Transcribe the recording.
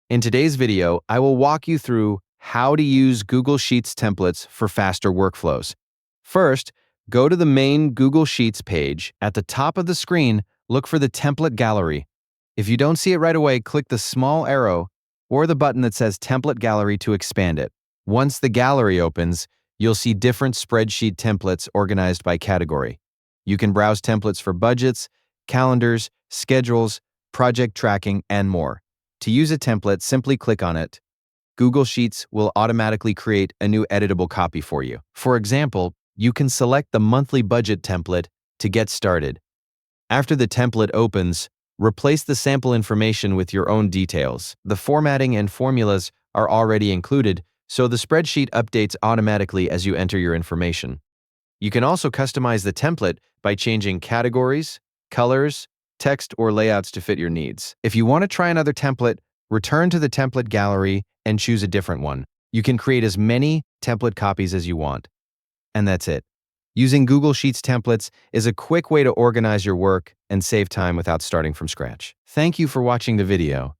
In today's video, I will walk you through how to use Google Sheets templates for faster workflows. First, go to the main Google Sheets page. At the top of the screen, look for the template gallery. If you don't see it right away, click the small arrow or the button that says Template Gallery to expand it. Once the gallery opens, you'll see different spreadsheet templates organized by category. You can browse templates for budgets, calendars, schedules, project tracking, and more. To use a template, simply click on it. Google Sheets will automatically create a new editable copy for you. For example, you can select the monthly budget template to get started. After the template opens, replace the sample information with your own details. The formatting and formulas are already included, so the spreadsheet updates automatically as you enter your information. You can also customize the template by changing categories, colors, text, or layouts to fit your needs. If you want to try another template, return to the template gallery and choose a different one. You can create as many template copies as you want. And that's it. Using Google Sheets templates is a quick way to organize your work and save time without starting from scratch. Thank you for watching the video.